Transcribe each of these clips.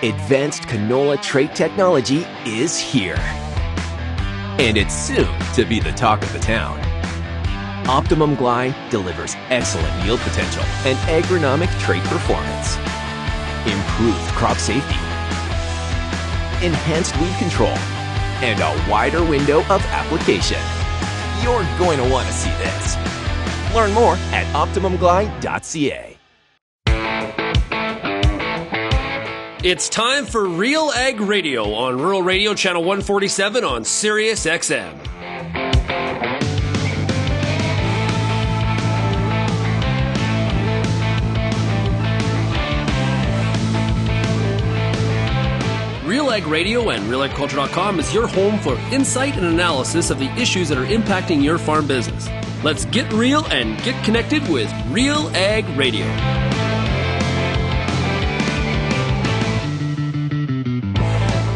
Advanced canola trait technology is here. And it's soon to be the talk of the town. Optimum Glide delivers excellent yield potential and agronomic trait performance. Improved crop safety. Enhanced weed control. And a wider window of application. You're going to want to see this. Learn more at OptimumGlide.ca. It's time for RealAg Radio on Rural Radio Channel 147 on Sirius XM. RealAg Radio and RealAgriculture.com is your home for insight and analysis of the issues that are impacting your farm business. Let's get real and get connected with RealAg Radio.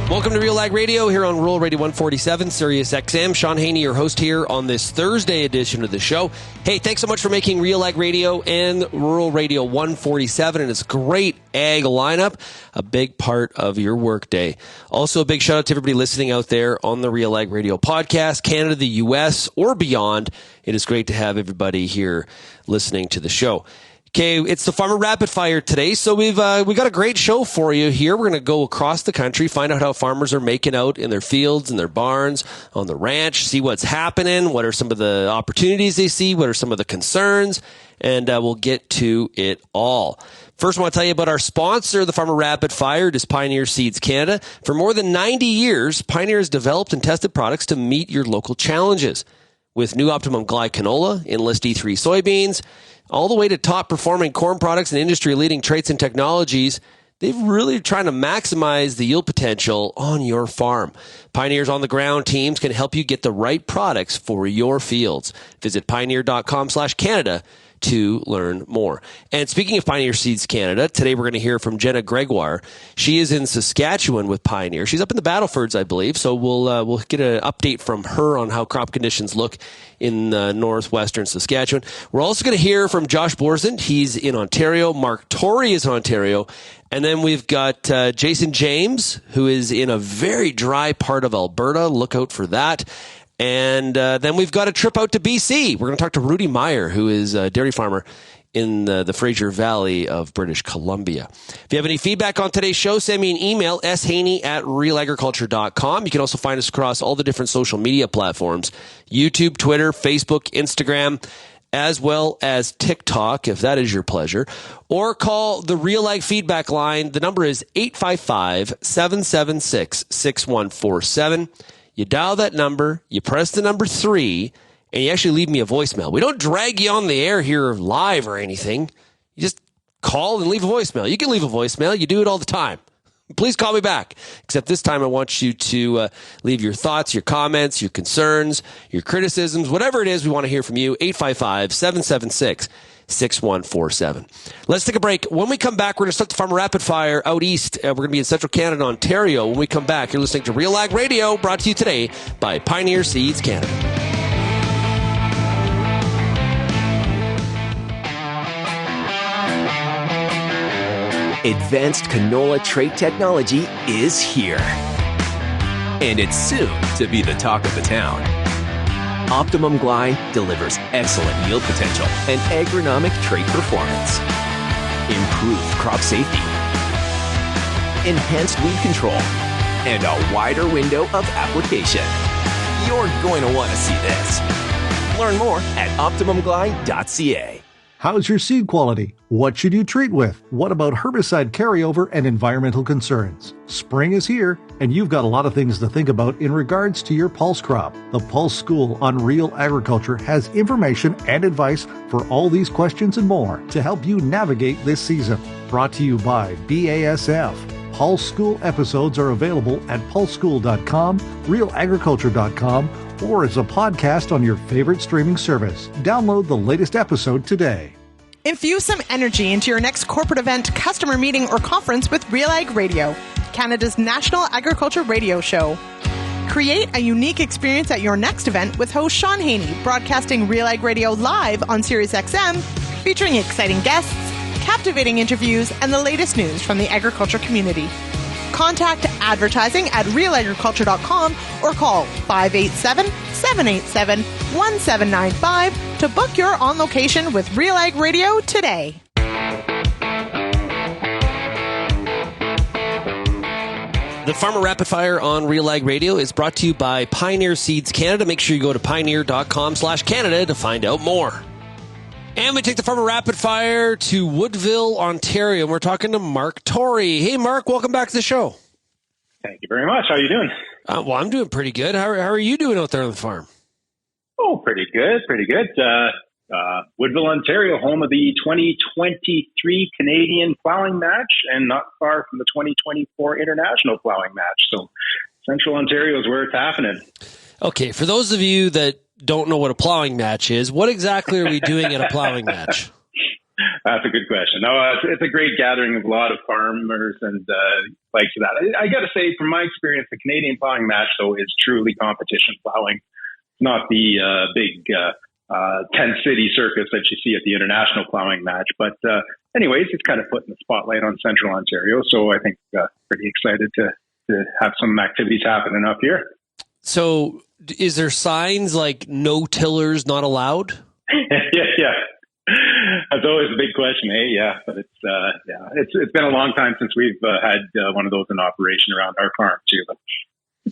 Welcome to RealAg Radio here on Rural Radio 147, Sirius XM. Shaun Haney, your host here on this Thursday edition of the show. Hey, thanks so much for making RealAg Radio and Rural Radio 147 and its great ag lineup a big part of your workday. Also, a big shout out to everybody listening out there on the RealAg Radio podcast, Canada, the U.S., or beyond. It is great to have everybody here listening to the show. Okay, it's the Farmer Rapid Fire today, so we got a great show for you here. We're going to go across the country, find out how farmers are making out in their fields, in their barns, on the ranch, see what's happening, what are some of the opportunities they see, what are some of the concerns, and we'll get to it all. First, I want to tell you about our sponsor, the Farmer Rapid Fire. It is Pioneer Seeds Canada. For more than 90 years, Pioneer has developed and tested products to meet your local challenges. With new Optimum Glide canola, Enlist E3 soybeans, all the way to top-performing corn products and industry-leading traits and technologies, they've really trying to maximize the yield potential on your farm. Pioneer's on-the-ground teams can help you get the right products for your fields. Visit pioneer.com/Canada to learn more. And speaking of Pioneer Seeds Canada, today we're going to hear from Jenna Gregoire. She is in Saskatchewan with Pioneer. She's up in the Battlefords, I believe, so we'll get an update from her on how crop conditions look in northwestern Saskatchewan. We're also going to hear from Josh Boersen. He's in Ontario. Mark Torrey is in Ontario. And then we've got Jason James, who is in a very dry part of Alberta. Look out for that. And then we've got a trip out to BC. We're going to talk to Rudy Meier, who is a dairy farmer in the Fraser Valley of British Columbia. If you have any feedback on today's show, send me an email, shaney@realagriculture.com. You can also find us across all the different social media platforms, YouTube, Twitter, Facebook, Instagram, as well as TikTok, if that is your pleasure. Or call the RealAg feedback line. The number is 855-776-6147. You dial that number, you press the number 3, and you actually leave me a voicemail. We don't drag you on the air here live or anything. You just call and leave a voicemail. You can leave a voicemail. You do it all the time. Please call me back. Except this time I want you to leave your thoughts, your comments, your concerns, your criticisms, whatever it is we want to hear from you. 855-776-6147. Let's take a break. When we come back, we're going to start the Farmer Rapid Fire out east. We're going to be in central Canada, Ontario. When we come back, you're listening to RealAg Radio, brought to you today by Pioneer Seeds Canada. Advanced canola trait technology is here. And it's soon to be the talk of the town. Optimum Glide delivers excellent yield potential and agronomic trait performance. Improved crop safety. Enhanced weed control. And a wider window of application. You're going to want to see this. Learn more at OptimumGlide.ca. How's your seed quality? What should you treat with? What about herbicide carryover and environmental concerns? Spring is here, and you've got a lot of things to think about in regards to your pulse crop. The Pulse School on Real Agriculture has information and advice for all these questions and more to help you navigate this season. Brought to you by BASF. Pulse School episodes are available at pulseschool.com, realagriculture.com, or as a podcast on your favorite streaming service. Download the latest episode today. Infuse some energy into your next corporate event, customer meeting, or conference with RealAg Radio, Canada's national agriculture radio show. Create a unique experience at your next event with host Shaun Haney, broadcasting RealAg Radio live on Sirius XM, featuring exciting guests, captivating interviews, and the latest news from the agriculture community. Contact advertising at realagriculture.com or call 587-787-1795 to book your on location with RealAg Radio today. The Farmer Rapid Fire on RealAg Radio is brought to you by Pioneer Seeds Canada. Make sure you go to pioneer.com/Canada to find out more. And we take the Farmer Rapid Fire to Woodville, Ontario. And we're talking to Mark Torrey. Hey, Mark, welcome back to the show. Thank you very much. How are you doing? Well, I'm doing pretty good. How are you doing out there on the farm? Oh, pretty good. Woodville, Ontario, home of the 2023 Canadian plowing match and not far from the 2024 international plowing match. So Central Ontario is where it's happening. Okay, for those of you that don't know what a plowing match is, what exactly are we doing at a plowing match? That's a good question. No, it's a great gathering of a lot of farmers and likes of that. I got to say, from my experience, the Canadian plowing match, though, is truly competition plowing. It's not the big 10-city circus that you see at the international plowing match. But anyways, it's kind of putting the spotlight on Central Ontario. So I think pretty excited to have some activities happening up here. So is there signs like no tillers not allowed? Yeah. That's always a big question, eh? Yeah, but it's been a long time since we've had one of those in operation around our farm too. But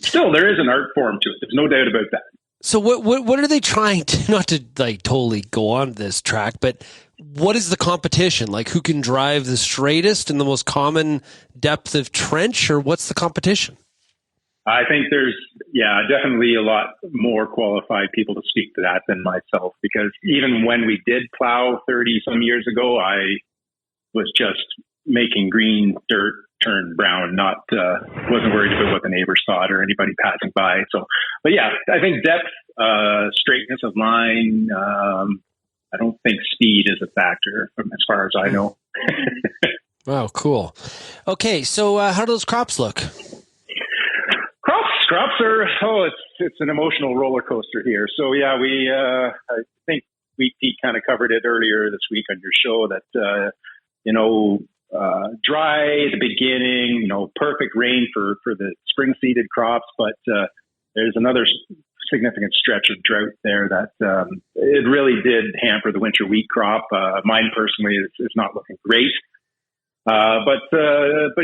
still, there is an art form to it. There's no doubt about that. So what are they trying to, not to like totally go on this track, but what is the competition? Like who can drive the straightest and the most common depth of trench, or what's the competition? I think there's, definitely a lot more qualified people to speak to that than myself, because even when we did plow 30 some years ago, I was just making green dirt turn brown, wasn't worried about what the neighbors thought or anybody passing by. So, but yeah, I think depth, straightness of line, I don't think speed is a factor from as far as I know. Wow, cool. Okay, so how do those crops look? Crops are, it's an emotional roller coaster here. So yeah, I think Pete kind of covered it earlier this week on your show that, dry at the beginning, perfect rain for the spring seeded crops, but there's another significant stretch of drought there that it really did hamper the winter wheat crop. Mine personally is not looking great. But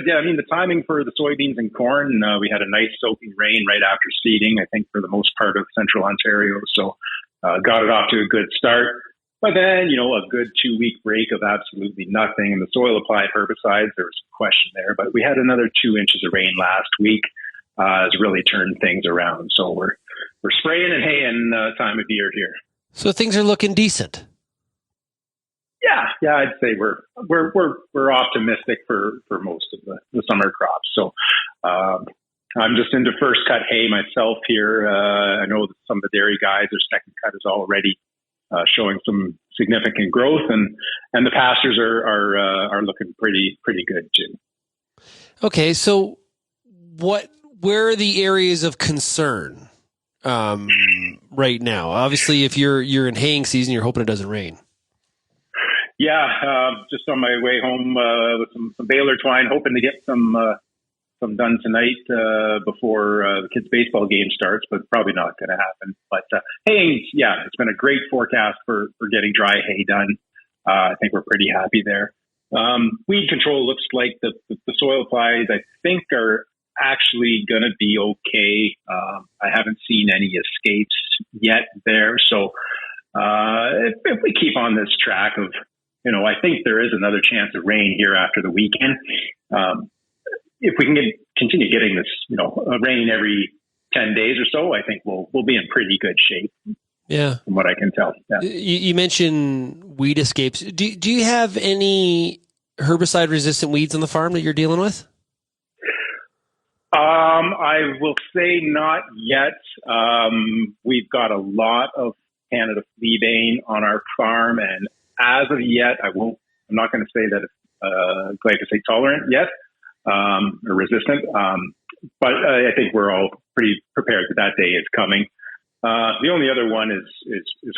yeah, I mean, the timing for the soybeans and corn, we had a nice soaking rain right after seeding, I think for the most part of Central Ontario. So, got it off to a good start. But then, a good 2-week break of absolutely nothing. And the soil applied herbicides, there was a question there, but we had another 2 inches of rain last week, has really turned things around. So we're spraying and haying time of year here. So things are looking decent. Yeah, I'd say we're optimistic for most of the summer crops. So I'm just into first cut hay myself here. I know that some of the dairy guys, their second cut is already showing some significant growth, and the pastures are looking pretty good too. Okay, so where are the areas of concern right now? Obviously, if you're in haying season, you're hoping it doesn't rain. Yeah, just on my way home with some baler twine, hoping to get some done tonight before the kids' baseball game starts, but probably not going to happen. But haying, it's been a great forecast for getting dry hay done. I think we're pretty happy there. Weed control looks like the soil applies, I think, are actually going to be okay. I haven't seen any escapes yet there. So if we keep on this track of, I think there is another chance of rain here after the weekend. If we can continue getting this, rain every 10 days or so, I think we'll be in pretty good shape. Yeah, from what I can tell. Yeah. You mentioned weed escapes. Do you have any herbicide-resistant weeds on the farm that you're dealing with? I will say not yet. We've got a lot of Canada fleabane on our farm, and as of yet, I'm not going to say that it's glyphosate tolerant yet, or resistant. But I think we're all pretty prepared that day is coming. The only other one is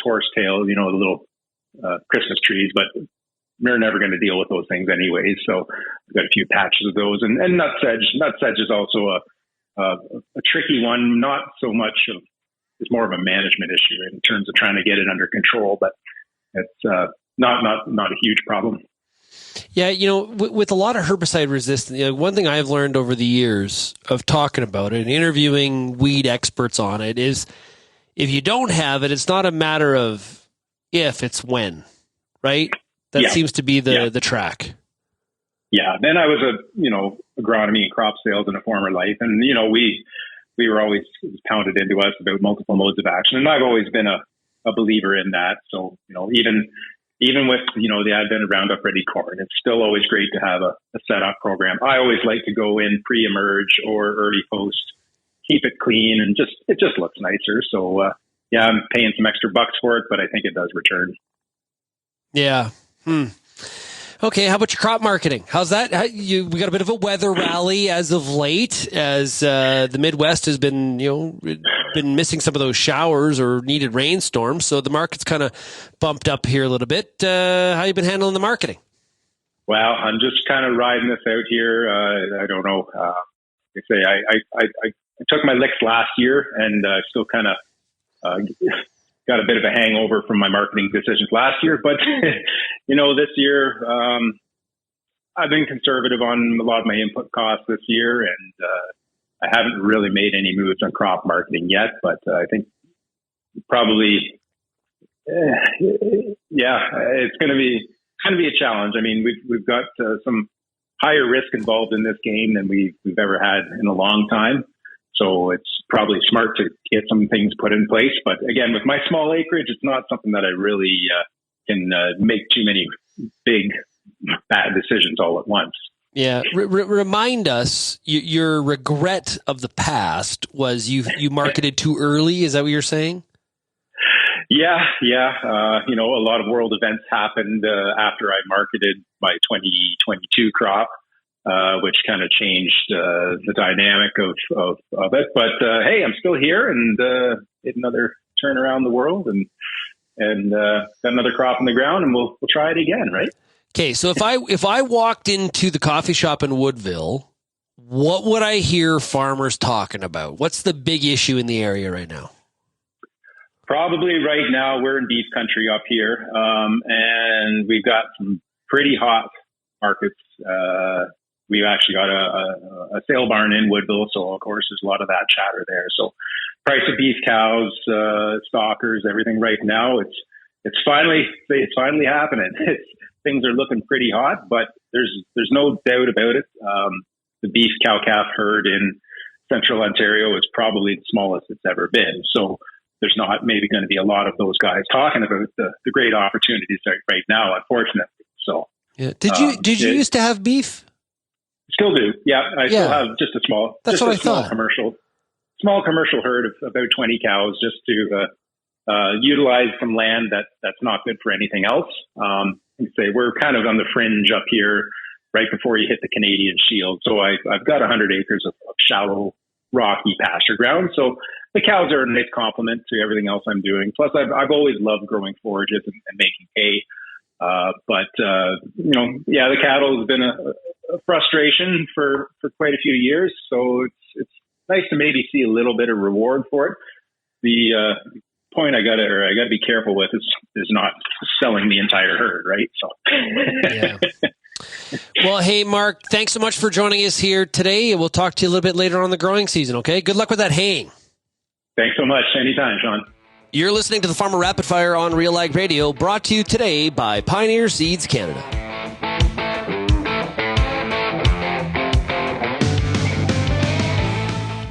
horsetail, the little Christmas trees, but we're never going to deal with those things anyways. So we've got a few patches of those, and nutsedge. Nutsedge is also a tricky one. Not so much of, it's more of a management issue in terms of trying to get it under control, but it's not a huge problem. Yeah, with a lot of herbicide resistance, one thing I've learned over the years of talking about it and interviewing weed experts on it is, if you don't have it, it's not a matter of if, it's when, right? That seems to be the track. Yeah. Then I was agronomy and crop sales in a former life. And, we were always, it was pounded into us about multiple modes of action. And I've always been a believer in that. So, even with, the advent of Roundup Ready corn, it's still always great to have a setup program. I always like to go in pre-emerge or early post, keep it clean, and it just looks nicer. So, I'm paying some extra bucks for it, but I think it does return. Yeah. Okay, how about your crop marketing? How's that? We got a bit of a weather rally as of late, as the Midwest has been, been missing some of those showers or needed rainstorms. So the market's kind of bumped up here a little bit. How you been handling the marketing? Well, I'm just kind of riding this out here. I don't know. I took my licks last year, and still kind of got a bit of a hangover from my marketing decisions last year. But, this year, I've been conservative on a lot of my input costs this year, and I haven't really made any moves on crop marketing yet. But I think probably, it's going to be a challenge. I mean, we've got some higher risk involved in this game than we've ever had in a long time. So it's probably smart to get some things put in place. But again, with my small acreage, it's not something that I really can make too many big, bad decisions all at once. Yeah. Remind us, your regret of the past was you marketed too early. Is that what you're saying? Yeah. A lot of world events happened after I marketed my 2022 crop. Which kind of changed the dynamic of it. But hey, I'm still here and did another turn around the world and got another crop in the ground, and we'll try it again, right? Okay, so if I walked into the coffee shop in Woodville, what would I hear farmers talking about? What's the big issue in the area right now? Probably right now we're in beef country up here, and we've got some pretty hot markets. We've actually got a sale barn in Woodville, so of course there's a lot of that chatter there. So price of beef cows, stockers, everything right now, it's finally happening. Things are looking pretty hot, but there's no doubt about it. The beef cow calf herd in central Ontario is probably the smallest it's ever been. So there's not maybe going to be a lot of those guys talking about the great opportunities right now, unfortunately. So yeah, did you used to have beef? Still do. Yeah. I still have just a small commercial herd of about 20 cows just to utilize some land that's not good for anything else. We're kind of on the fringe up here right before you hit the Canadian Shield. So I've got 100 acres of shallow, rocky pasture ground. So the cows are a nice complement to everything else I'm doing. Plus, I've always loved growing forages and making hay. The cattle has been a frustration for quite a few years. So it's nice to maybe see a little bit of reward for it. The point I gotta be careful with is not selling the entire herd, right? So. Yeah. Well, hey, Mark, thanks so much for joining us here today. We'll talk to you a little bit later on the growing season. Okay. Good luck with that haying. Thanks so much. Anytime, Shaun. You're listening to the Farmer Rapid Fire on RealAg Radio, brought to you today by Pioneer Seeds Canada.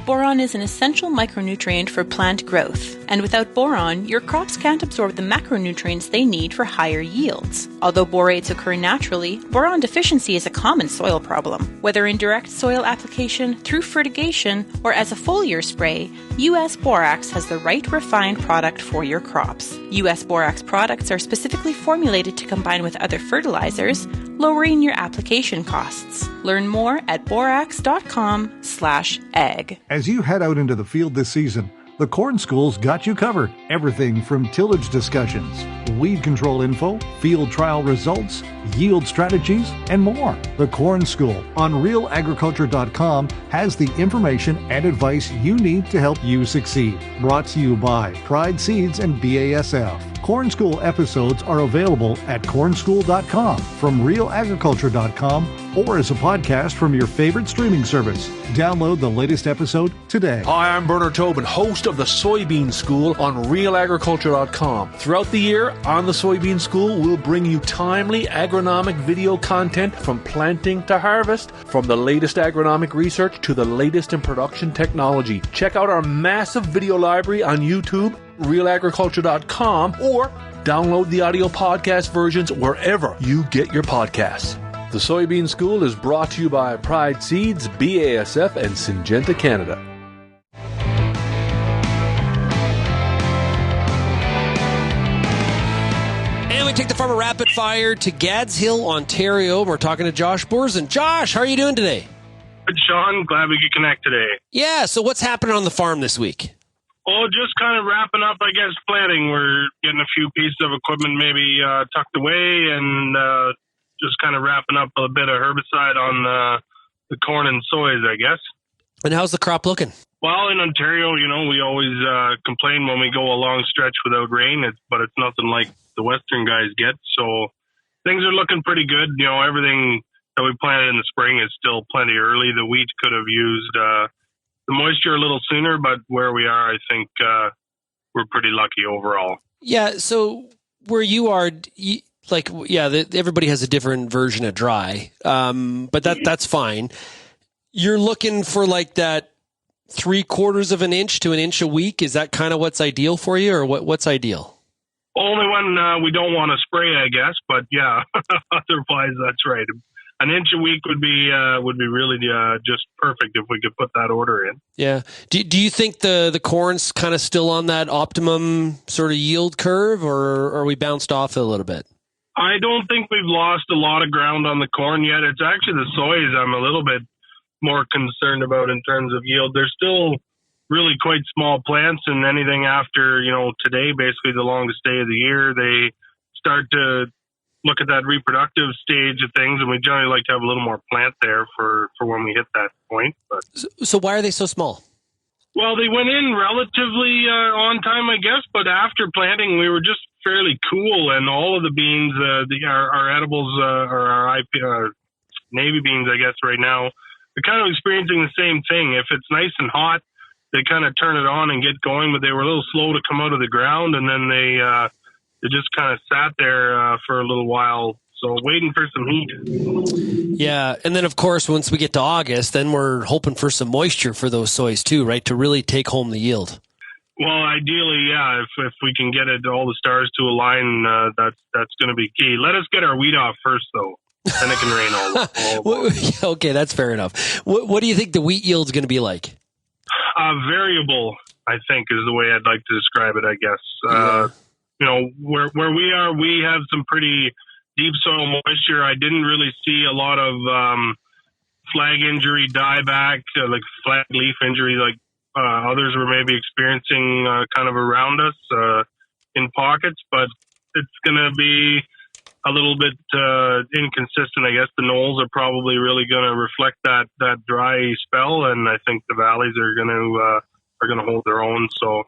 Boron is an essential micronutrient for plant growth, and without boron, your crops can't absorb the macronutrients they need for higher yields. Although borates occur naturally, boron deficiency is a common soil problem. Whether in direct soil application, through fertigation, or as a foliar spray, US Borax has the right refined product for your crops. US Borax products are specifically formulated to combine with other fertilizers, lowering your application costs. Learn more at borax.com/ag. As you head out into the field this season, The Corn School's got you covered. Everything from tillage discussions, weed control info, field trial results, yield strategies, and more. The Corn School on RealAgriculture.com has the information and advice you need to help you succeed. Brought to you by Pride Seeds and BASF. Corn School episodes are available at cornschool.com, from realagriculture.com, or as a podcast from your favorite streaming service. Download the latest episode today. Hi, I'm Bernard Tobin, host of the Soybean School on realagriculture.com. Throughout the year on the Soybean School, we'll bring you timely agronomic video content from planting to harvest, from the latest agronomic research to the latest in production technology. Check out our massive video library on YouTube, realagriculture.com, or download the audio podcast versions wherever you get your podcasts. The Soybean School is brought to you by Pride Seeds, BASF, and Syngenta Canada. And we take the Farmer Rapid Fire to Gadshill, Ontario. We're talking to Josh Boersen. Josh, how are you doing today? Good, Shaun. Glad we could connect today. Yeah, so what's happening on the farm this week? Oh, just kind of wrapping up, I guess, planting. We're getting a few pieces of equipment maybe tucked away, and just kind of wrapping up a bit of herbicide on the corn and soys, I guess. And how's the crop looking? Well, in Ontario, we always complain when we go a long stretch without rain, but it's nothing like the Western guys get. So things are looking pretty good. Everything that we planted in the spring is still plenty early. The wheat could have used the moisture a little sooner, but where we are, I think we're pretty lucky overall. Yeah, so where you are, everybody has a different version of dry, but that's fine. You're looking for like that 3/4 of an inch to an inch a week. Is that kind of what's ideal for you, or what's ideal? Only when we don't want to spray, I guess. But yeah, otherwise that's right. An inch a week would be really just perfect if we could put that order in. Yeah. Do you think the corn's kind of still on that optimum sort of yield curve, or are we bounced off it a little bit? I don't think we've lost a lot of ground on the corn yet. It's actually the soys I'm a little bit more concerned about in terms of yield. They're still really quite small plants, and anything after, today, basically the longest day of the year, they start to look at that reproductive stage of things, and we generally like to have a little more plant there for when we hit that point. But so why are they so small? Well, they went in relatively on time, I guess, but after planting, we were just fairly cool, and all of the beans, our edibles, or our navy beans, I guess, right now, they're kind of experiencing the same thing. If it's nice and hot, they kind of turn it on and get going, but they were a little slow to come out of the ground, and then they just kind of sat there for a little while, so waiting for some heat. Yeah, and then, of course, once we get to August, then we're hoping for some moisture for those soys too, right, to really take home the yield. Well, ideally, yeah, if we can get it, all the stars to align, that's going to be key. Let us get our wheat off first, though. Then it can rain all. Okay, that's fair enough. What do you think the wheat yield's going to be like? Variable, I think, is the way I'd like to describe it, I guess. Yeah. Where we are, we have some pretty deep soil moisture. I didn't really see a lot of flag injury dieback, like flag leaf injury, like others were maybe experiencing kind of around us in pockets, but it's going to be a little bit inconsistent, I guess. The knolls are probably really going to reflect that dry spell, and I think the valleys are going to hold their own. So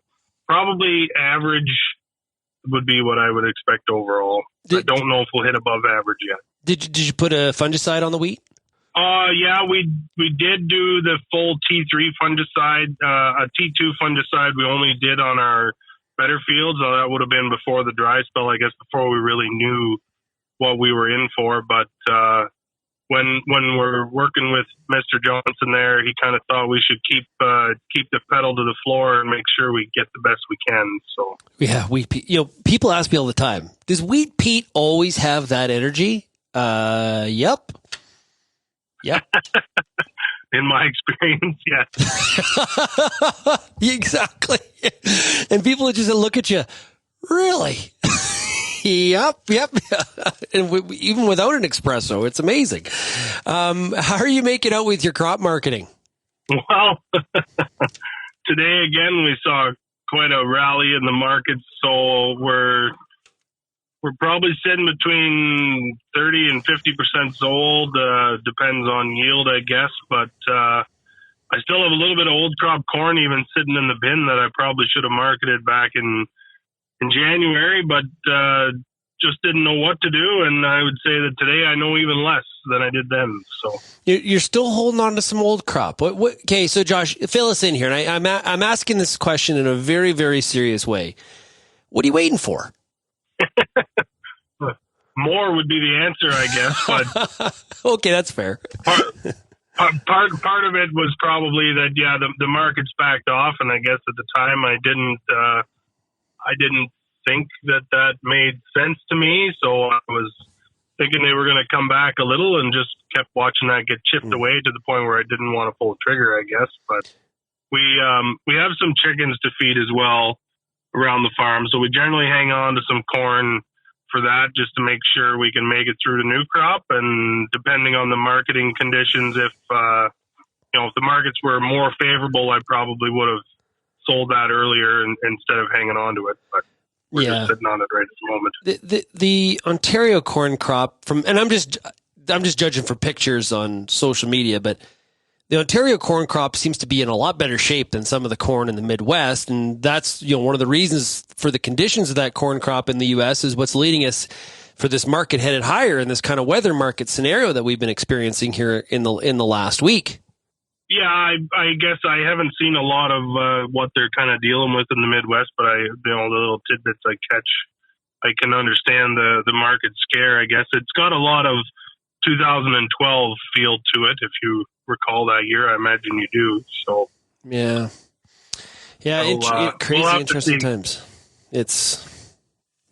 probably average would be what I would expect overall. I don't know if we'll hit above average yet. Did you put a fungicide on the wheat? Yeah, we did do the full T3 fungicide. A T2 fungicide we only did on our better fields. That would have been before the dry spell, I guess, before we really knew what we were in for. But when we're working with Mr. Johnson there, he kind of thought we should keep the pedal to the floor and make sure we get the best we can. So yeah, wheat peat. People ask me all the time, does wheat peat always have that energy? Yep. In my experience, yes. Exactly. And people just look at you, really? Yep. And even without an espresso, it's amazing. How are you making out with your crop marketing? Well, today again we saw quite a rally in the market. So we're probably sitting between 30 and 50% sold. Depends on yield, I guess. But I still have a little bit of old crop corn even sitting in the bin that I probably should have marketed back in January, but just didn't know what to do. And I would say that today I know even less than I did then. So you're still holding on to some old crop. Okay, so Josh, fill us in here. And I'm asking this question in a very, very serious way. What are you waiting for? More would be the answer, I guess. But okay, that's fair. Part of it was probably that, yeah, the market's backed off, and I guess at the time I didn't think that made sense to me. So I was thinking they were going to come back a little, and just kept watching that get chipped away to the point where I didn't want to pull the trigger, I guess. But we have some chickens to feed as well around the farm, so we generally hang on to some corn for that, just to make sure we can make it through the new crop. And depending on the marketing conditions, if the markets were more favorable, I probably would have sold that earlier instead of hanging on to it. But we're just sitting on it right at the moment. The Ontario corn crop and I'm just judging for pictures on social media, but the Ontario corn crop seems to be in a lot better shape than some of the corn in the Midwest. And that's, one of the reasons for the conditions of that corn crop in the U.S. is what's leading us for this market headed higher in this kind of weather market scenario that we've been experiencing here in the last week. Yeah, I guess I haven't seen a lot of what they're kind of dealing with in the Midwest, but the little tidbits I catch, I can understand the market scare. I guess it's got a lot of 2012 feel to it, if you recall that year. I imagine you do. So yeah, crazy, interesting times. It's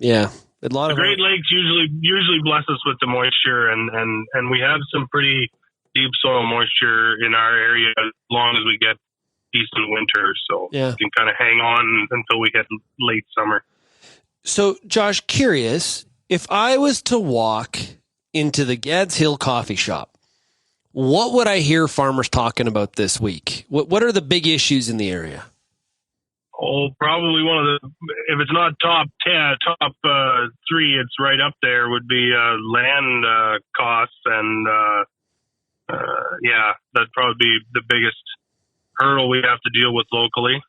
a lot of Great Lakes usually bless us with the moisture, and we have some pretty deep soil moisture in our area as long as we get decent winter. So we can kind of hang on until we get late summer. So Josh, curious, if I was to walk into the Gadshill coffee shop, what would I hear farmers talking about this week? What are the big issues in the area? Oh, probably one of if it's not top 10, top 3, it's right up there, would be land costs. And that'd probably be the biggest hurdle we have to deal with locally.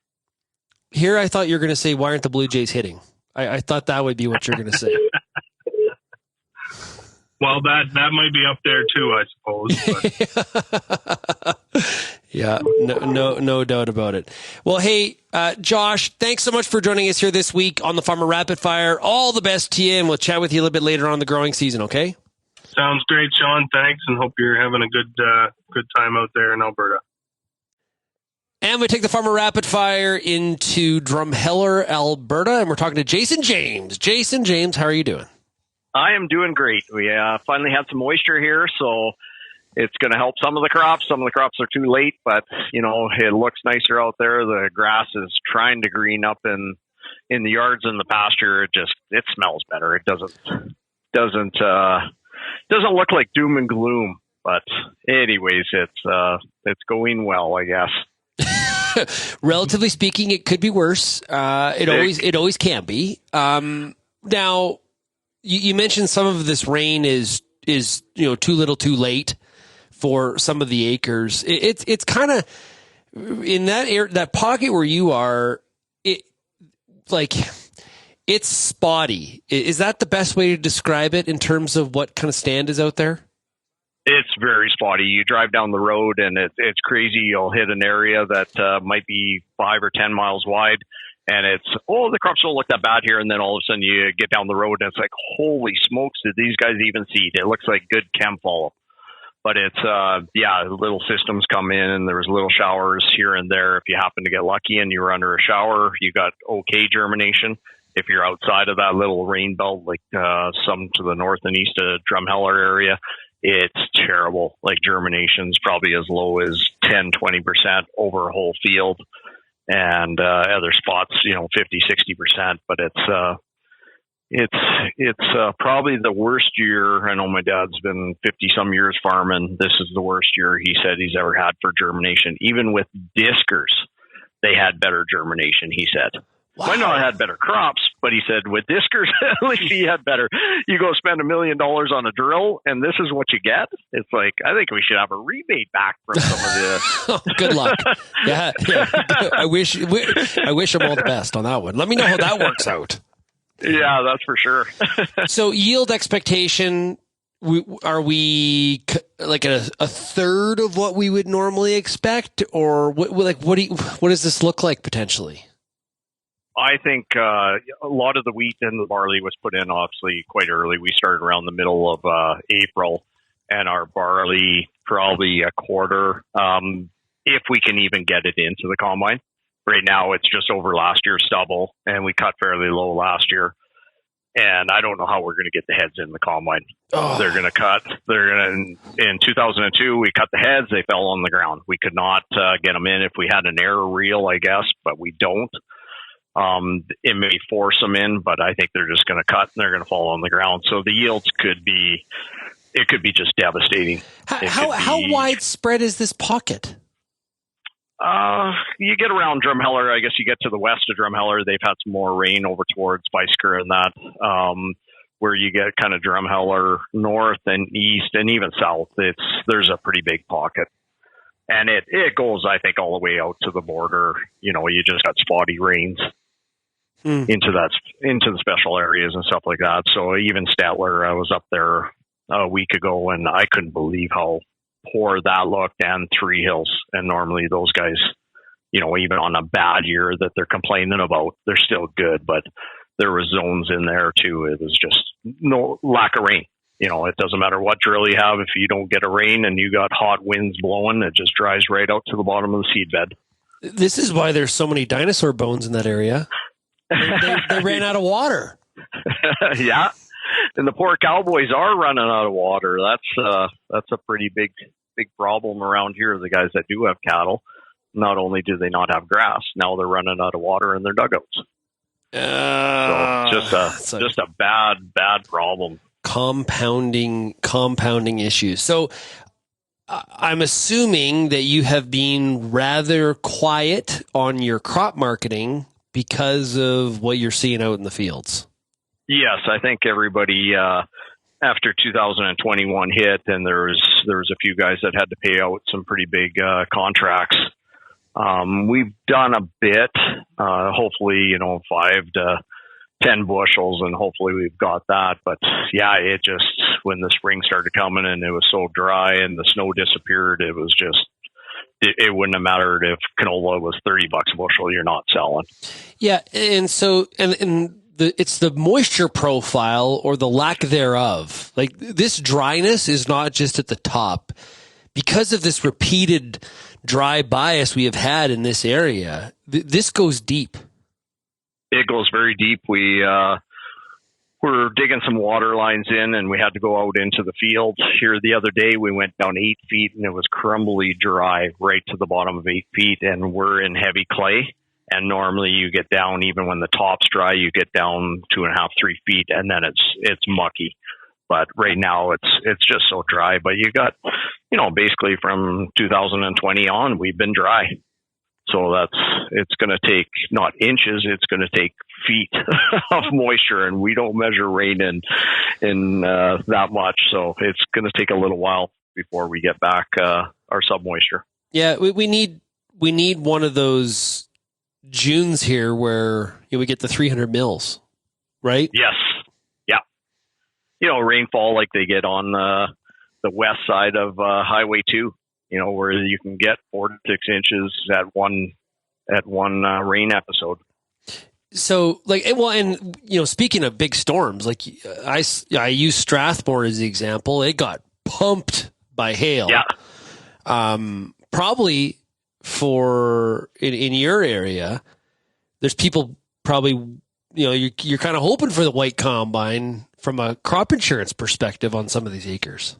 Here, I thought you were going to say, why aren't the Blue Jays hitting? I thought that would be what you're going to say. Well, that might be up there too, I suppose. Yeah, no doubt about it. Well, hey, Josh, thanks so much for joining us here this week on the Farmer Rapid Fire. All the best to you, and we'll chat with you a little bit later on in the growing season, okay? Sounds great, Shaun. Thanks, and hope you're having a good time out there in Alberta. And we take the Farmer Rapid Fire into Drumheller, Alberta, and we're talking to Jason James. Jason James, how are you doing? I am doing great. We finally had some moisture here, so it's going to help some of the crops. Some of the crops are too late, but it looks nicer out there. The grass is trying to green up in the yards and the pasture. It smells better. It doesn't look like doom and gloom. But anyways, it's going well, I guess. Relatively speaking, it could be worse. It always can be. Now, you mentioned some of this rain is too little, too late for some of the acres. It's kind of in that pocket where you are. It's spotty. Is that the best way to describe it in terms of what kind of stand is out there? It's very spotty. You drive down the road and it's crazy. You'll hit an area that might be 5 or 10 miles wide. And the crops don't look that bad here. And then all of a sudden you get down the road and it's like, holy smokes, did these guys even seed? It looks like good chem follow. But it's, little systems come in and there's little showers here and there. If you happen to get lucky and you're under a shower, you got okay germination. If you're outside of that little rain belt, like some to the north and east of Drumheller area, it's terrible. Like germination's probably as low as 10, 20% over a whole field. And other spots, 50, 60%. But it's probably the worst year. I know my dad's been 50 some years farming. This is the worst year he said he's ever had for germination. Even with diskers, they had better germination, he said. Wow. Might not have had better crops, but he said with diskers, at least he had better. You go spend $1 million on a drill, and this is what you get. It's like, I think we should have a rebate back from some of this. Oh, good luck. Yeah. I wish him all the best on that one. Let me know how that works out. Yeah, that's for sure. So yield expectation, are we like a third of what we would normally expect, or what does this look like potentially? I think a lot of the wheat and the barley was put in obviously quite early. We started around the middle of April, and our barley probably a quarter, if we can even get it into the combine. Right now it's just over last year's stubble, and we cut fairly low last year. And I don't know how we're going to get the heads in the combine. Oh. They're going to cut. In 2002, we cut the heads. They fell on the ground. We could not get them in if we had an air reel, I guess, but we don't. It may force them in, but I think they're just going to cut and they're going to fall on the ground. So the yields could be just devastating. How widespread is this pocket? You get around Drumheller. I guess you get to the west of Drumheller. They've had some more rain over towards Bisker and that, where you get kind of Drumheller north and east and even south. There's a pretty big pocket. And it goes, I think, all the way out to the border. You just got spotty rains into the special areas and stuff like that. So even Statler, I was up there a week ago, and I couldn't believe how poor that looked, and Three Hills. And normally those guys, even on a bad year that they're complaining about, they're still good. But there were zones in there too. It was just no lack of rain. It doesn't matter what drill you have. If you don't get a rain and you got hot winds blowing, it just dries right out to the bottom of the seed bed. This is why there's so many dinosaur bones in that area. They ran out of water. Yeah. And the poor cowboys are running out of water. That's a pretty big problem around here. The guys that do have cattle, not only do they not have grass, now they're running out of water in their dugouts. So just a bad problem. Compounding issues. So I'm assuming that you have been rather quiet on your crop marketing because of what you're seeing out in the fields. Yes, I think everybody after 2021 hit, and there was a few guys that had to pay out some pretty big contracts. We've done a bit, hopefully, 5 to 10 bushels, and hopefully we've got that. But yeah, it just, when the spring started coming and it was so dry and the snow disappeared, it was just, it wouldn't have mattered if canola was $30 a bushel, you're not selling. Yeah. And so, it's the moisture profile or the lack thereof. Like, this dryness is not just at the top. Because of this repeated dry bias we have had in this area, this goes deep. It goes very deep. We were digging some water lines in, and we had to go out into the field. Here the other day, we went down 8 feet, and it was crumbly dry right to the bottom of 8 feet, and we're in heavy clay. And normally you get down, even when the top's dry, you get down 2.5, 3 feet, and then it's mucky. But right now it's just so dry. But you got, basically from 2020 on, we've been dry. So it's going to take not inches, it's going to take feet of moisture, and we don't measure rain in that much. So it's going to take a little while before we get back our submoisture. Yeah, we need one of those Junes here where we get the 300 mils, right? Yes. Yeah. Rainfall like they get on the west side of Highway 2. Where you can get 4 to 6 inches at one rain episode. So, speaking of big storms, like I use Strathmore as the example. It got pumped by hail. Yeah. Probably in your area, there's people probably, you're kind of hoping for the white combine from a crop insurance perspective on some of these acres.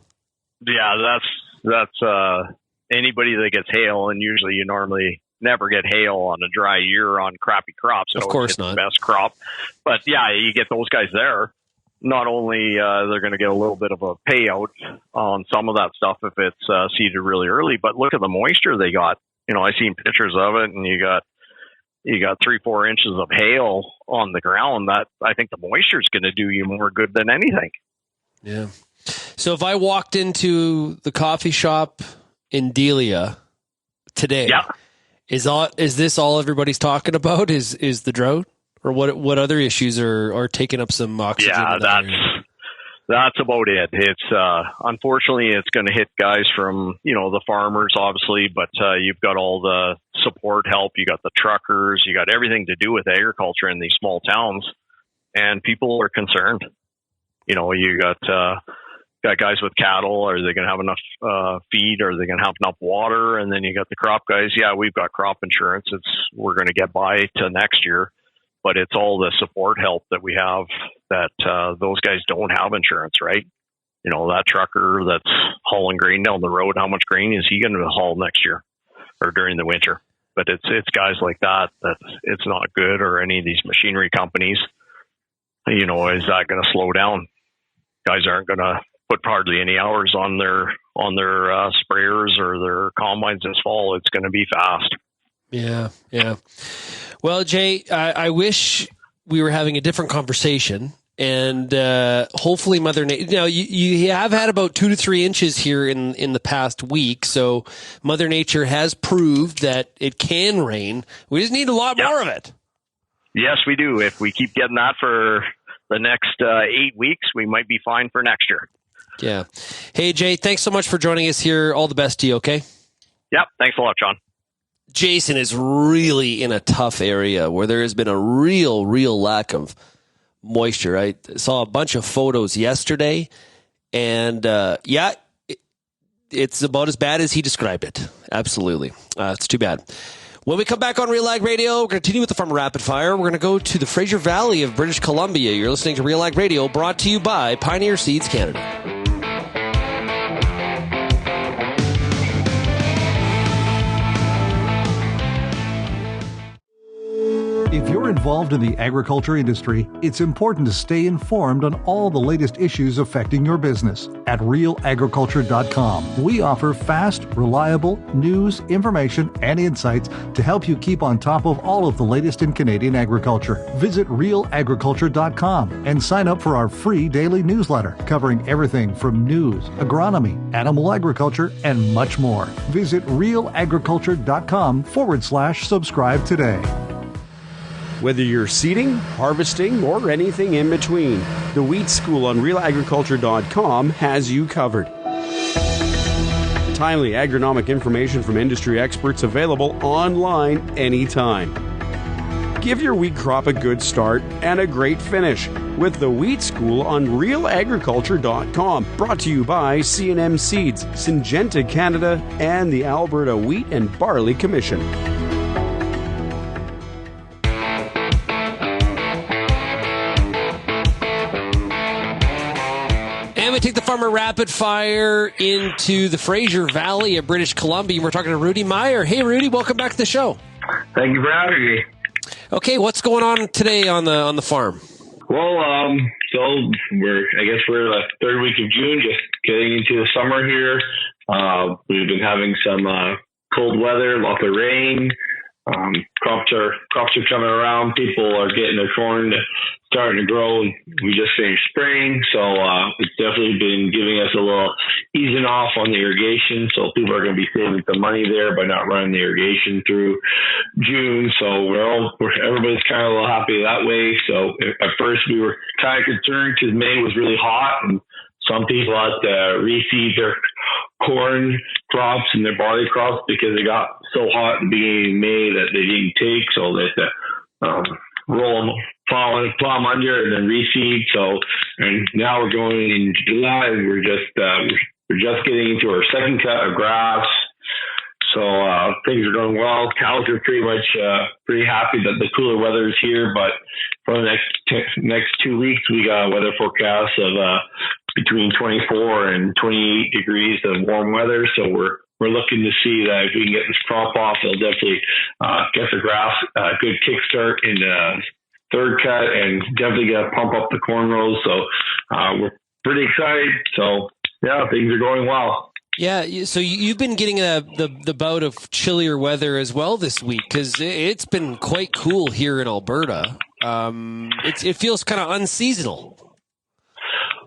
Yeah, that's anybody that gets hail, and usually you normally never get hail on a dry year on crappy crops. Of course not. The best crop. But yeah, you get those guys there. Not only they're going to get a little bit of a payout on some of that stuff if it's seeded really early, but look at the moisture they got. I seen pictures of it, and you got you got 3-4 inches of hail on the ground, that I think the moisture is going to do you more good than anything. Yeah. So if I walked into the coffee shop in Delia today, is this all everybody's talking about? Is the drought, or what other issues are taking up some oxygen? Yeah, that's about it. It's unfortunately it's going to hit guys from the farmers, obviously, but you've got all the support help. You got the truckers. You got everything to do with agriculture in these small towns, and people are concerned. You got guys with cattle. Are they going to have enough feed? Are they going to have enough water? And then you got the crop guys. Yeah, we've got crop insurance. We're going to get by to next year, but it's all the support help that we have that those guys don't have insurance, right? That trucker that's hauling grain down the road, how much grain is he going to haul next year or during the winter? But it's guys like that it's not good, or any of these machinery companies. Is that going to slow down? Guys aren't going to put hardly any hours on their sprayers or their combines this fall. It's going to be fast. Yeah. Well, Jay, I wish we were having a different conversation, and hopefully Mother Nature. You have had about 2 to 3 inches here in the past week, so Mother Nature has proved that it can rain. We just need a lot more of it. Yes, we do. If we keep getting that for the next 8 weeks, we might be fine for next year. Yeah. Hey, Jay, thanks so much for joining us here. All the best to you, okay? Yep. Thanks a lot, Sean. Jason is really in a tough area where there has been a real lack of moisture. I saw a bunch of photos yesterday, and it's about as bad as he described it. Absolutely. It's too bad. When we come back on RealAg Radio, we're going to continue with the Farmer Rapid Fire. We're going to go to the Fraser Valley of British Columbia. You're listening to RealAg Radio, brought to you by Pioneer Seeds Canada. If you're involved in the agriculture industry, it's important to stay informed on all the latest issues affecting your business. At RealAgriculture.com, we offer fast, reliable news, information, and insights to help you keep on top of all of the latest in Canadian agriculture. Visit RealAgriculture.com and sign up for our free daily newsletter covering everything from news, agronomy, animal agriculture, and much more. Visit RealAgriculture.com/subscribe today. Whether you're seeding, harvesting, or anything in between, the Wheat School on RealAgriculture.com has you covered. Timely agronomic information from industry experts available online anytime. Give your wheat crop a good start and a great finish with the Wheat School on RealAgriculture.com. Brought to you by C&M Seeds, Syngenta Canada, and the Alberta Wheat and Barley Commission. And we take the Farmer Rapid Fire into the Fraser Valley of British Columbia. We're talking to Rudy Meier. Hey, Rudy, welcome back to the show. Thank you for having me. Okay, what's going on today on the farm? Well, so we're the third week of June, just getting into the summer here. We've been having some cold weather, lots of rain. Crops are coming around. People are getting their corn starting to grow. We just finished spraying, so it's definitely been giving us a little easing off on the irrigation. So people are going to be saving some money there by not running the irrigation through June. So everybody's kind of a little happy that way. So at first we were kind of concerned because May was really hot, and some people had to reseed their corn crops and their barley crops because it got so hot at the beginning of May that they didn't take. So they had to roll them, plow them under, and then reseed. So, and now we're going in July, and we're just getting into our second cut of grass. So things are going well. Cows are pretty happy that the cooler weather is here. But for the next 2 weeks, we got a weather forecast of between 24 and 28 degrees of warm weather. So we're looking to see that if we can get this crop off, it'll definitely get the grass a good kickstart in the third cut, and definitely going to pump up the corn rows. So we're pretty excited. So yeah, things are going well. Yeah, so you've been getting the bout of chillier weather as well this week, because it's been quite cool here in Alberta. It feels kind of unseasonal.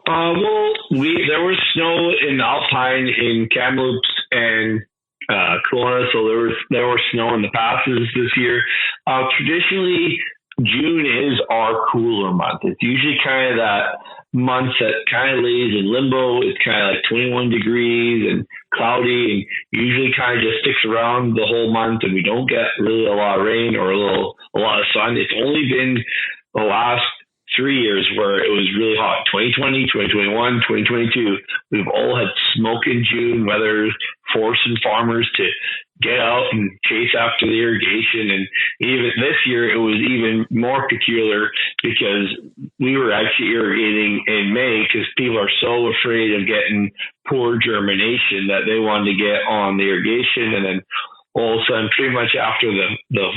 Well, there was snow in Alpine, in Kamloops, and Kelowna, so there was snow in the passes this year. Traditionally, June is our cooler month. It's usually kind of that month that kind of lays in limbo. It's kind of like 21 degrees and cloudy, and usually kind of just sticks around the whole month, and we don't get really a lot of rain or a lot of sun. It's only been the last 3 years where it was really hot. 2020, 2021, 2022. We've all had smoke in June, weather forcing farmers to get out and chase after the irrigation. And even this year, it was even more peculiar because we were actually irrigating in May because people are so afraid of getting poor germination that they wanted to get on the irrigation. And then all of a sudden, pretty much after the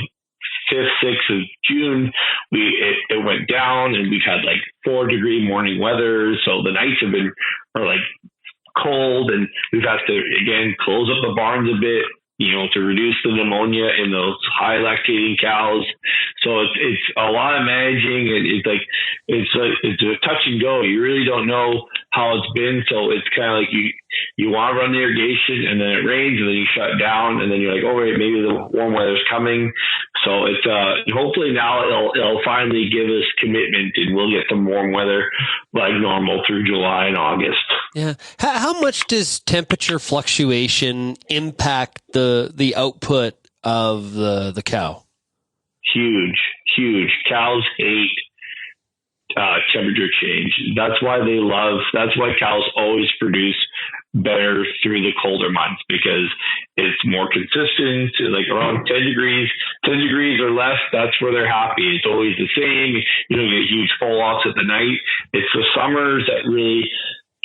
5th, 6th of June, it went down, and we've had like 4-degree morning weather. So the nights are like cold, and we've had to again close up the barns a bit, to reduce the pneumonia in those high lactating cows. So it's a lot of managing, and it's a touch and go. You really don't know how it's been. So it's kind of like you want to run the irrigation, and then it rains, and then you shut down, and then you're like, oh wait, maybe the warm weather's coming. So it's hopefully now it'll finally give us commitment, and we'll get some warm weather like normal through July and August. Yeah. How much does temperature fluctuation impact the output of the cow? Huge. Cows hate temperature change. That's why cows always produce better through the colder months, because it's more consistent, like around 10 degrees or less. That's where they're happy. It's always the same. You don't get huge fall offs at the night. It's the summers that really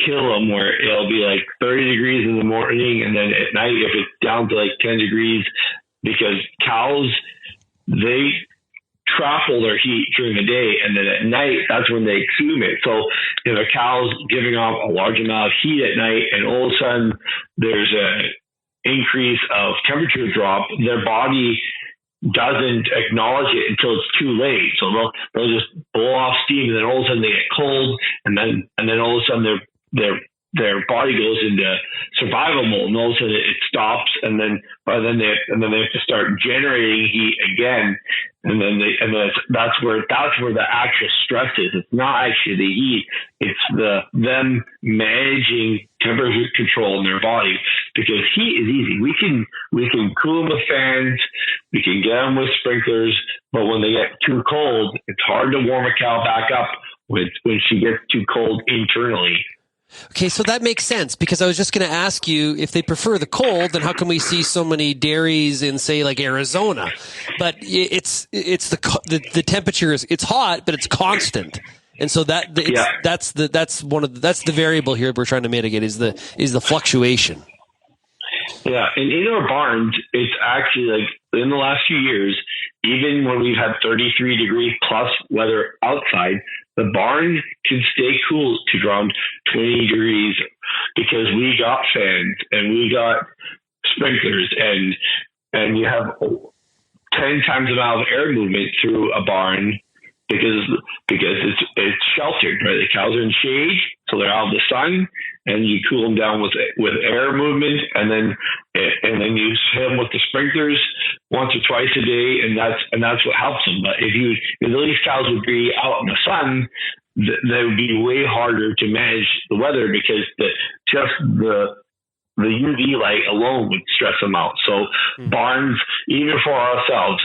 kill them, where it'll be like 30 degrees in the morning, and then at night, if it's down to like 10 degrees, because cows, they trap all their heat during the day, and then at night, that's when they consume it. So if a cow's giving off a large amount of heat at night, and all of a sudden there's an increase of temperature drop, their body doesn't acknowledge it until it's too late. So they'll just blow off steam, and then all of a sudden they get cold, and then all of a sudden their body goes into survival mode, and all of a sudden it stops, and then they have to start generating heat again, and then that's where the actual stress is. It's not actually the heat; it's them managing temperature control in their body. Because heat is easy. We can cool them with fans, we can get them with sprinklers, but when they get too cold, it's hard to warm a cow back up when she gets too cold internally. Okay, so that makes sense, because I was just going to ask you, if they prefer the cold, then how can we see so many dairies in, say, like Arizona? But it's the temperature it's hot, but it's constant, and so that's the variable here we're trying to mitigate is the fluctuation. Yeah, and in our barns, it's actually like in the last few years, even when we've had 33-degree plus weather outside, the barn can stay cool to around 20 degrees because we got fans and we got sprinklers, and you have 10 times the amount of air movement through a barn because it's sheltered, right? The cows are in shade, so they're out of the sun, and you cool them down with air movement, and then you hit them with the sprinklers once or twice a day, and that's what helps them. But if these cows would be out in the sun, that would be way harder to manage the weather, because the UV light alone would stress them out. So barns, even for ourselves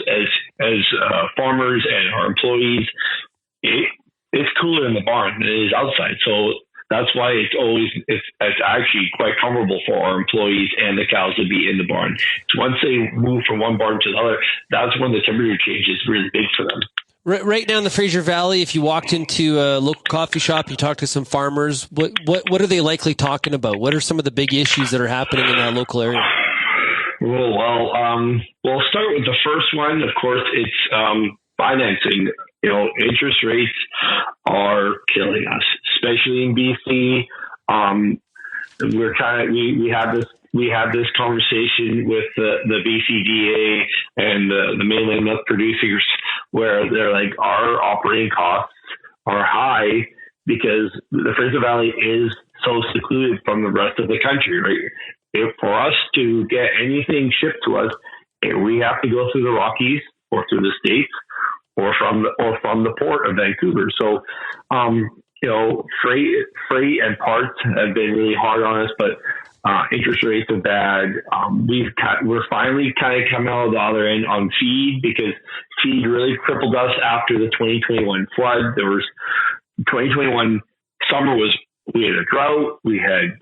as farmers and our employees, it's cooler in the barn than it is outside. So that's why it's actually quite comfortable for our employees and the cows to be in the barn. So once they move from one barn to the other, that's when the temperature change is really big for them. Right now in the Fraser Valley, if you walked into a local coffee shop, you talked to some farmers, what are they likely talking about? What are some of the big issues that are happening in that local area? Well, we'll start with the first one. Of course, it's financing. Interest rates are killing us, especially in BC. we had this conversation with the BCDA and the mainland milk producers, where they're like, our operating costs are high because the Fraser Valley is so secluded from the rest of the country, right? If for us to get anything shipped to us, we have to go through the Rockies or through the States or from the port of Vancouver. So, freight and parts have been really hard on us, but interest rates are bad. We're finally kind of coming out of the other end on feed, because feed really crippled us after the 2021 flood. 2021 summer we had a drought, we had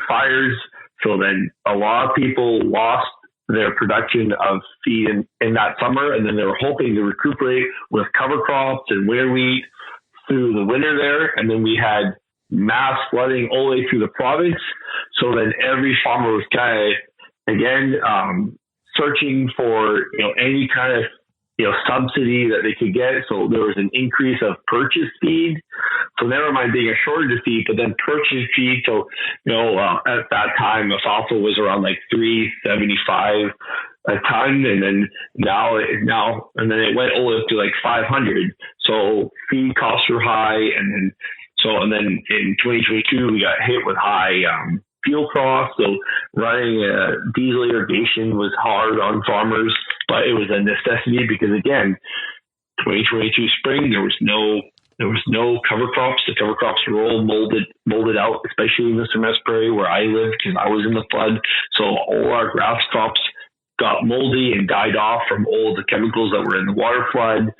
fires. So then a lot of people lost their production of feed in that summer, and then they were hoping to recuperate with cover crops and winter wheat through the winter there. And then we had mass flooding all the way through the province. So then every farmer was kind of, again, searching for, any kind of, subsidy that they could get. So there was an increase of purchase feed. So never mind being a shortage of feed, but then purchase feed. So, at that time, alfalfa was around like $375 a ton. And then and then it went all the way up to like 500. So feed costs were high. And then in 2022, we got hit with high, fuel costs. So running diesel irrigation was hard on farmers, but it was a necessity because, again, 2022 spring, there was no cover crops. The cover crops were all molded out, especially in the Sumas Prairie where I lived, because I was in the flood. So all our grass crops got moldy and died off from all the chemicals that were in the water flood.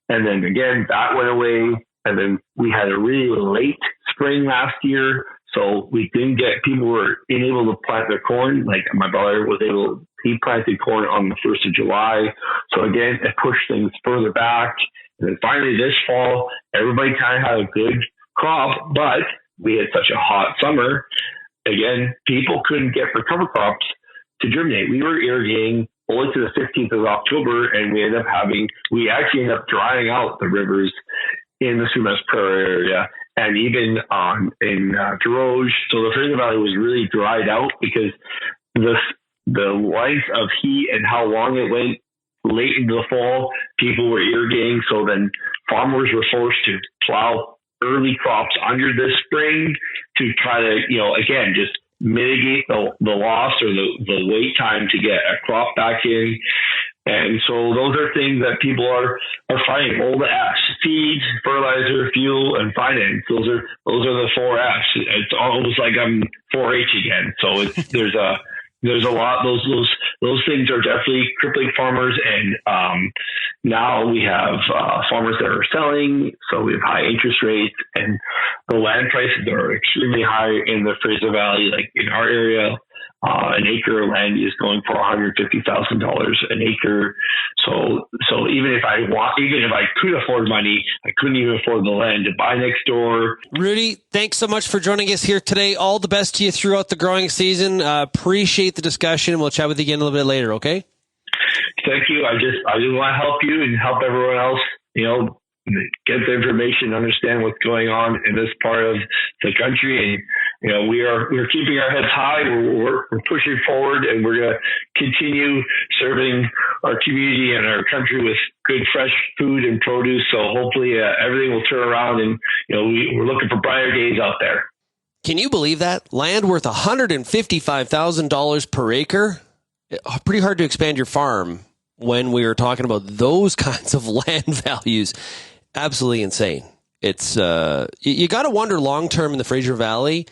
And then again, that went away. And then we had a really late spring last year. So we didn't people were unable to plant their corn. Like my brother he planted corn on the 1st of July. So again, it pushed things further back. And then finally this fall, everybody kind of had a good crop, but we had such a hot summer. Again, people couldn't get their cover crops to germinate. We were irrigating only to the 15th of October, and we actually ended up drying out the rivers in the Sumas Prairie area, and even in Torrey. So the Fraser Valley was really dried out because the length of heat and how long it went late into the fall, people were irrigating. So then farmers were forced to plow early crops under this spring to try to, again, just mitigate the loss or the wait time to get a crop back in. And so those are things that people are fighting. All the F's: feed, fertilizer, fuel, and finance. Those are the 4 F's. It's almost like I'm 4-H again. So there's a lot. Those things are definitely crippling farmers. And now we have farmers that are selling. So we have high interest rates, and the land prices are extremely high in the Fraser Valley. Like in our area, an acre of land is going for $150,000 an acre. So even if I could afford money, I couldn't even afford the land to buy next door. Rudy, thanks so much for joining us here today. All the best to you throughout the growing season. Appreciate the discussion. We'll chat with you again a little bit later. Okay. Thank you. I just want to help you and help everyone else, get the information, understand what's going on in this part of the country. And, we're keeping our heads high. We're pushing forward, and we're going to continue serving our community and our country with good, fresh food and produce. So hopefully everything will turn around, and, we're looking for brighter days out there. Can you believe that? Land worth $155,000 per acre? Pretty hard to expand your farm when we were talking about those kinds of land values. Absolutely insane. It's you got to wonder long term in the Fraser Valley.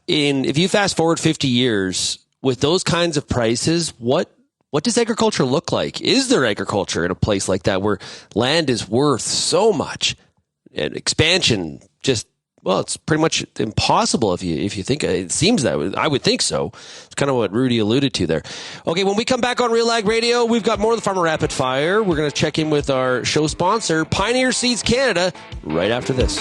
If you fast forward 50 years with those kinds of prices, what does agriculture look like? Is there agriculture in a place like that where land is worth so much and expansion it's pretty much impossible if you think it seems that way. I would think so. It's kind of what Rudy alluded to there. Okay, when we come back on RealAg Radio, we've got more of the Farmer Rapid Fire. We're going to check in with our show sponsor, Pioneer Seeds Canada, right after this.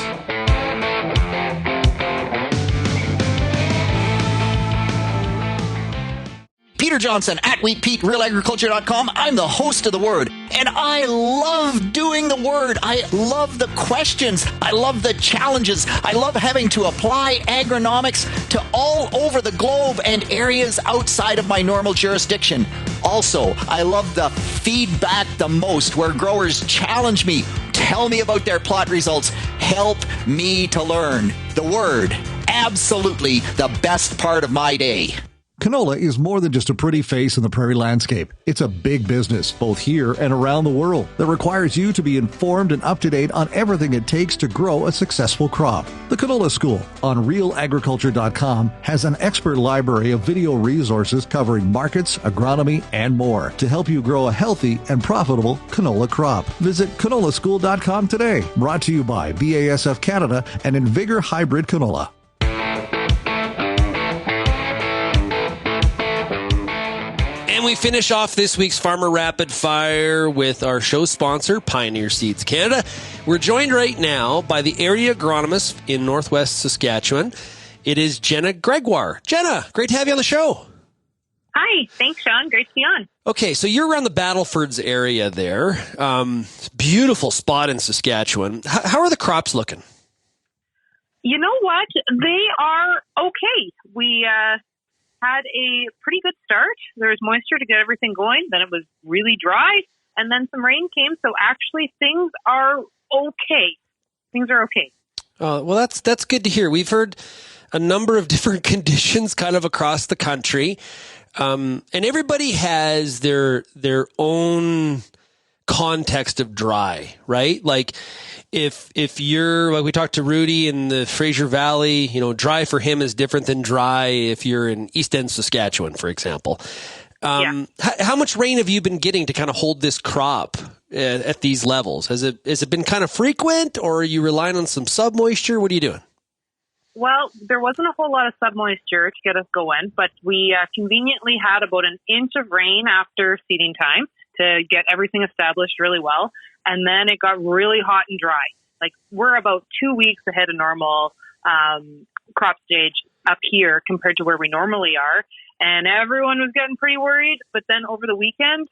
Peter Peter Johnson at WheatPete, RealAgriculture.com. I'm the host of The Word, and I love doing The Word. I love the questions. I love the challenges. I love having to apply agronomics to all over the globe and areas outside of my normal jurisdiction. Also, I love the feedback the most, where growers challenge me, tell me about their plot results, help me to learn. The Word, absolutely the best part of my day. Canola is more than just a pretty face in the prairie landscape. It's a big business, both here and around the world, that requires you to be informed and up to date on everything it takes to grow a successful crop. The Canola School on RealAgriculture.com has an expert library of video resources covering markets, agronomy, and more to help you grow a healthy and profitable canola crop. Visit canolaschool.com today. Brought to you by BASF Canada and Invigor Hybrid Canola. And we finish off this week's Farmer Rapid Fire with our show sponsor, Pioneer Seeds Canada. We're joined right now by the area agronomist in Northwest Saskatchewan. It is Jenna Gregoire. Jenna, great to have you on the show. Hi, thanks, Shaun. Great to be on. Okay, so you're around the Battlefords area there. Beautiful spot in Saskatchewan. How are the crops looking? You know what? They are okay. We had a pretty good start. There was moisture to get everything going. Then it was really dry, and then some rain came. So actually, things are okay. Things are okay. Well, that's good to hear. We've heard a number of different conditions kind of across the country, and everybody has their own context of dry, right? Like if you're, like we talked to Rudy in the Fraser Valley, dry for him is different than dry if you're in East End, Saskatchewan, for example. How much rain have you been getting to kind of hold this crop at these levels? Has it been kind of frequent, or are you relying on some submoisture? What are you doing? Well, there wasn't a whole lot of submoisture to get us going, but we conveniently had about an inch of rain after seeding time to get everything established really well. And then it got really hot and dry. Like, we're about 2 weeks ahead of normal crop stage up here compared to where we normally are. And everyone was getting pretty worried. But then over the weekend,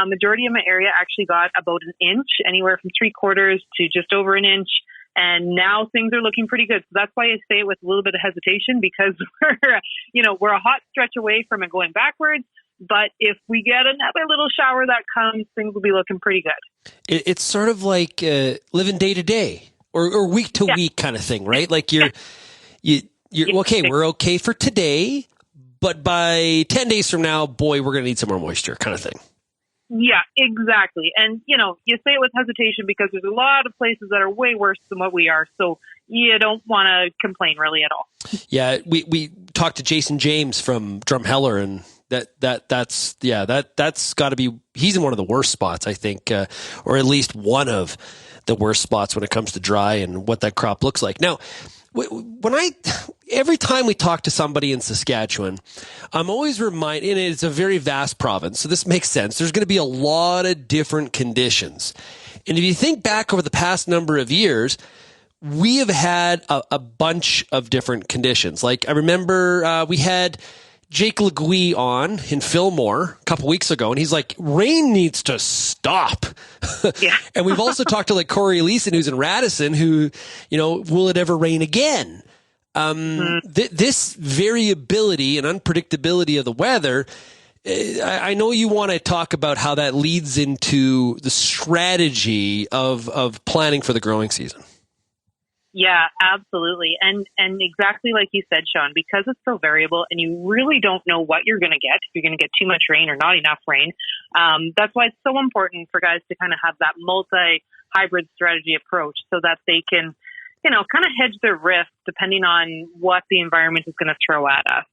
majority of my area actually got about an inch, anywhere from 3/4 to just over an inch. And now things are looking pretty good. So that's why I say it with a little bit of hesitation, because we're a hot stretch away from it going backwards. But if we get another little shower that comes, things will be looking pretty good. It's sort of like living day to day or week to week kind of thing, right? Like you're okay. We're okay for today, but by 10 days from now, boy, we're going to need some more moisture, kind of thing. Yeah, exactly. And, you say it with hesitation because there's a lot of places that are way worse than what we are. So you don't want to complain really at all. Yeah, we talked to Jason James from Drumheller, and that's got to be, he's in one of the worst spots, I think, or at least one of the worst spots when it comes to dry and what that crop looks like. Now, every time we talk to somebody in Saskatchewan, I'm always reminded, and it's a very vast province, so this makes sense. There's going to be a lot of different conditions. And if you think back over the past number of years, we have had a bunch of different conditions. Like I remember we had Jake Legui on in Fillmore a couple weeks ago, and he's like, rain needs to stop. Yeah. And we've also talked to like Corey Leeson, who's in Radisson, who, will it ever rain again? This variability and unpredictability of the weather, I know you want to talk about how that leads into the strategy of planning for the growing season. Yeah, absolutely. And exactly like you said, Shaun, because it's so variable and you really don't know what you're going to get, if you're going to get too much rain or not enough rain. That's why it's so important for guys to kind of have that multi-hybrid strategy approach so that they can, kind of hedge their risk depending on what the environment is going to throw at us.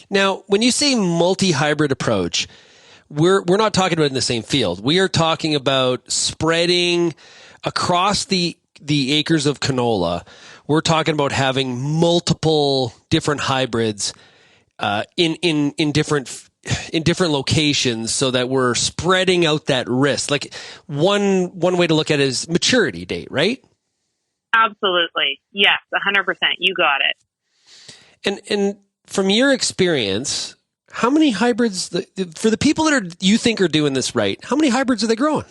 Now, when you say multi-hybrid approach, we're not talking about it in the same field. We are talking about spreading across the acres of canola. We're talking about having multiple different hybrids in different locations, so that we're spreading out that risk. Like one way to look at it is maturity date, right? Absolutely. Yes, 100%. You got it. And from your experience, how many hybrids, for the people that you think are doing this right, how many hybrids are they growing?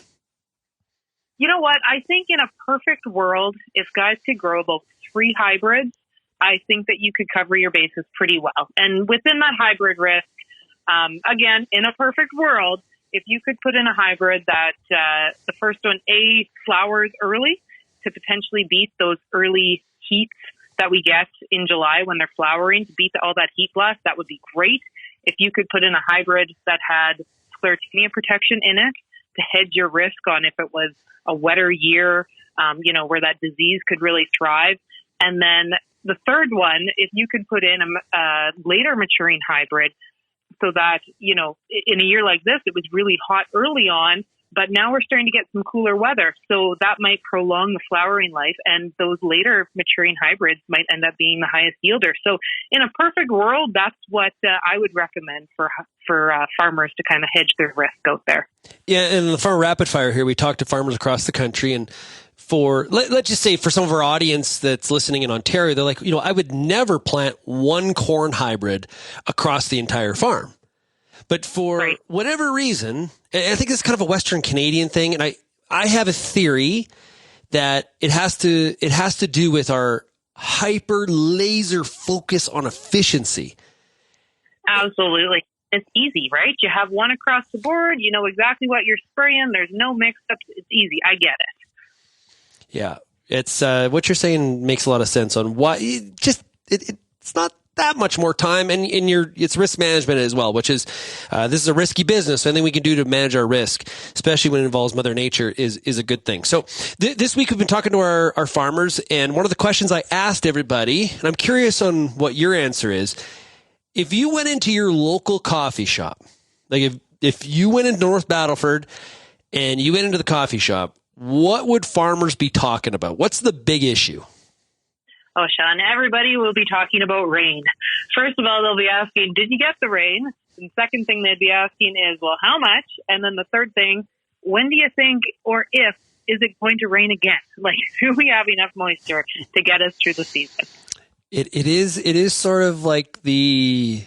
You know what? I think in a perfect world, if guys could grow about 3 hybrids, I think that you could cover your bases pretty well. And within that hybrid risk, again, in a perfect world, if you could put in a hybrid that the first one, flowers early to potentially beat those early heats that we get in July when they're flowering, to beat all that heat blast, that would be great. If you could put in a hybrid that had sclerotinia protection in it to hedge your risk on if it was a wetter year, where that disease could really thrive. And then the third one, if you could put in a later maturing hybrid so that, in a year like this, it was really hot early on, but now we're starting to get some cooler weather. So that might prolong the flowering life, and those later maturing hybrids might end up being the highest yielder. So in a perfect world, that's what I would recommend for farmers to kind of hedge their risk out there. Yeah, and in the Farmer Rapid Fire here, we talked to farmers across the country, and let's just say for some of our audience that's listening in Ontario, they're like, I would never plant one corn hybrid across the entire farm. But for whatever reason, and I think it's kind of a Western Canadian thing, and I have a theory that it has to do with our hyper laser focus on efficiency. Absolutely. It's easy, right? You have one across the board. You know exactly what you're spraying. There's no mix-ups. It's easy. I get it. Yeah. It's what you're saying makes a lot of sense on why it's not that much more time, and it's risk management as well, which is this is a risky business. So anything we can do to manage our risk, especially when it involves Mother Nature, is a good thing. So this week we've been talking to our farmers, and one of the questions I asked everybody, and I'm curious on what your answer is, if you went into your local coffee shop, like if you went into North Battleford and you went into the coffee shop, what would farmers be talking about? What's the big issue? Oh, Shaun, everybody will be talking about rain. First of all, they'll be asking, did you get the rain? And second thing they'd be asking is, well, how much? And then the third thing, when do you think, or if, is it going to rain again? Like, do we have enough moisture to get us through the season? It is sort of like the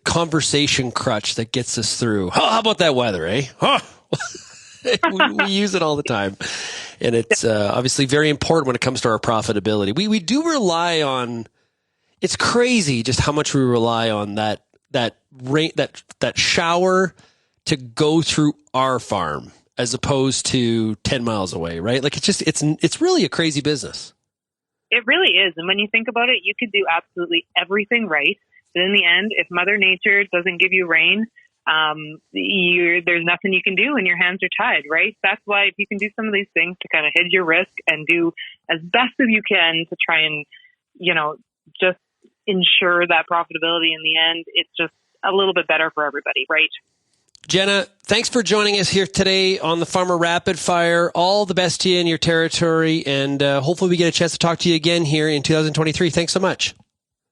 conversation crutch that gets us through. How about that weather, eh? Huh? we use it all the time, and it's obviously very important when it comes to our profitability. We do rely on. It's crazy just how much we rely on that rain, that shower to go through our farm as opposed to 10 miles away, right? Like it's really a crazy business. It really is, and when you think about it, you could do absolutely everything right, but in the end, if Mother Nature doesn't give you rain, there's nothing you can do and your hands are tied, right? That's why if you can do some of these things to kind of hedge your risk and do as best as you can to try and, just ensure that profitability in the end, it's just a little bit better for everybody, right? Jenna, thanks for joining us here today on the Farmer Rapid Fire. All the best to you in your territory, and hopefully we get a chance to talk to you again here in 2023. Thanks so much.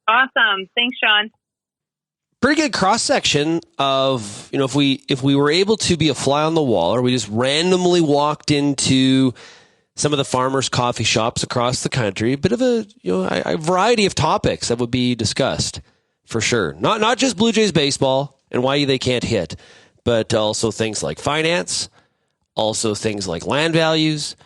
Awesome. Thanks, Shaun. Pretty good cross section of, if we were able to be a fly on the wall, or we just randomly walked into some of the farmers' coffee shops across the country, a bit of a variety of topics that would be discussed for sure. Not just Blue Jays baseball and why they can't hit, but also things like finance, also things like land values,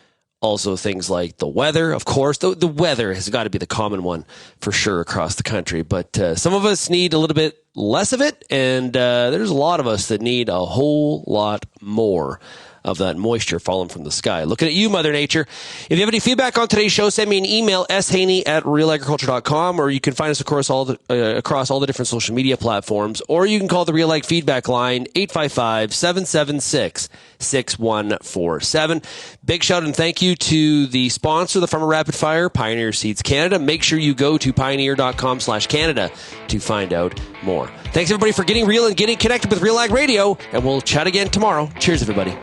also things like the weather. Of course, the weather has got to be the common one for sure across the country. But some of us need a little bit less of it, and there's a lot of us that need a whole lot more of that moisture falling from the sky. Looking at you, Mother Nature. If you have any feedback on today's show, send me an email, shaney@realagriculture.com, or you can find us, of course, across all the different social media platforms, or you can call the RealAg feedback line, 855-776-6147. Big shout and thank you to the sponsor of the Farmer Rapid Fire, Pioneer Seeds Canada. Make sure you go to pioneer.com/Canada to find out more. Thanks, everybody, for getting real and getting connected with RealAg Radio, and we'll chat again tomorrow. Cheers, everybody.